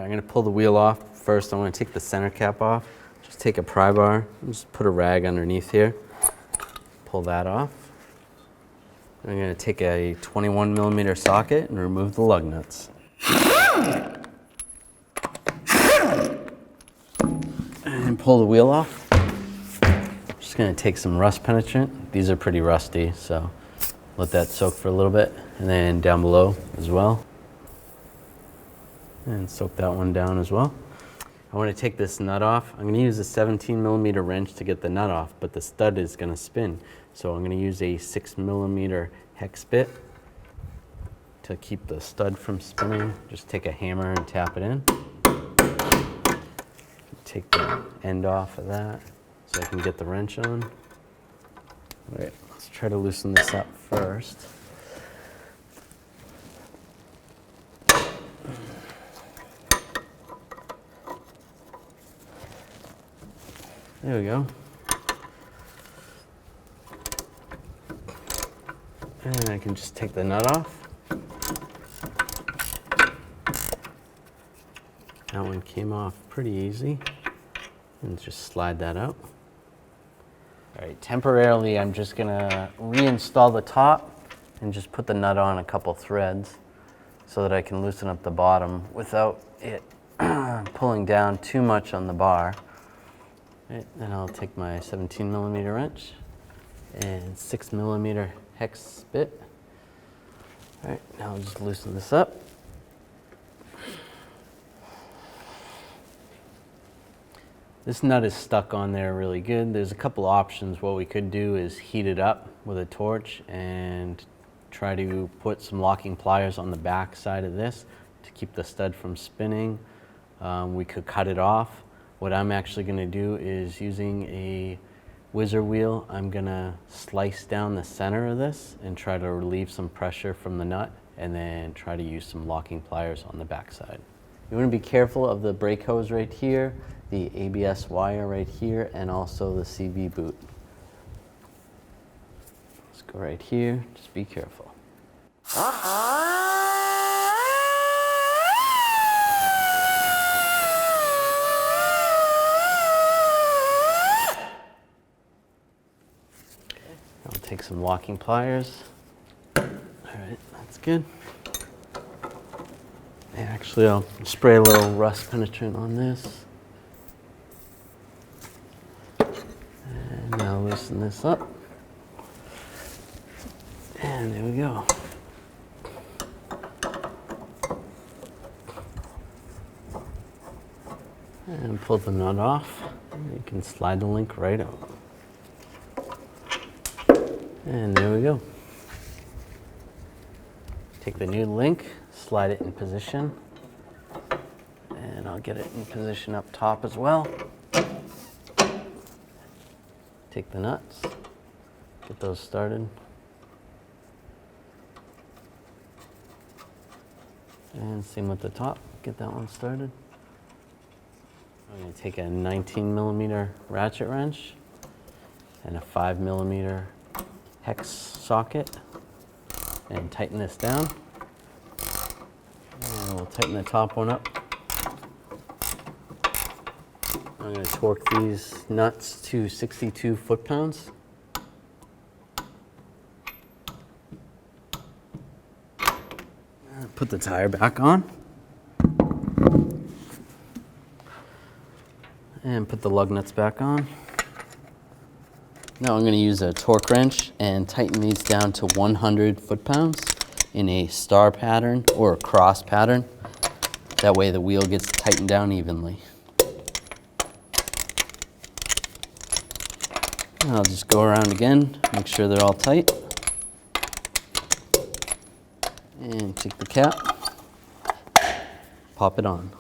I'm going to pull the wheel off. First, I'm going to take the center cap off. Just take a pry bar and just put a rag underneath here. Pull that off. I'm going to take a 21mm socket and remove the lug nuts. And pull the wheel off. Just going to take some rust penetrant. These are pretty rusty, so let that soak for a little bit. And then down below as well. And soak that one down as well. I want to take this nut off. I'm going to use a 17mm wrench to get the nut off, but the stud is going to spin. So I'm going to use a 6mm hex bit to keep the stud from spinning. Just take a hammer and tap it in. Take the end off of that so I can get the wrench on. All right, let's try to loosen this up first. There we go. And I can just take the nut off. That one came off pretty easy. And just slide that out. All right, temporarily I'm just gonna reinstall the top and just put the nut on a couple threads so that I can loosen up the bottom without it pulling down too much on the bar. Right, then I'll take my 17mm wrench and 6mm hex bit. All right, now I'll just loosen this up. This nut is stuck on there really good. There's a couple options. What we could do is heat it up with a torch and try to put some locking pliers on the back side of this to keep the stud from spinning. We could cut it off. What I'm actually going to do is using a whizzer wheel, I'm going to slice down the center of this and try to relieve some pressure from the nut and then try to use some locking pliers on the back side. You want to be careful of the brake hose right here, the ABS wire right here, and also the CV boot. Let's go right here, just be careful. I'll take some locking pliers. All right, that's good. And actually, I'll spray a little rust penetrant on this. And now loosen this up. And there we go. And pull the nut off. And you can slide the link right out. And there we go. Take the new link, slide it in position, and I'll get it in position up top as well. Take the nuts, get those started. And same with the top, get that one started. I'm going to take a 19mm ratchet wrench and a 5mm hex socket and tighten this down. And we'll tighten the top one up. I'm going to torque these nuts to 62 foot-pounds. Put the tire back on. And put the lug nuts back on. Now I'm going to use a torque wrench and tighten these down to 100 foot-pounds in a star pattern or a cross pattern. That way the wheel gets tightened down evenly. And I'll just go around again, make sure they're all tight. And take the cap, pop it on.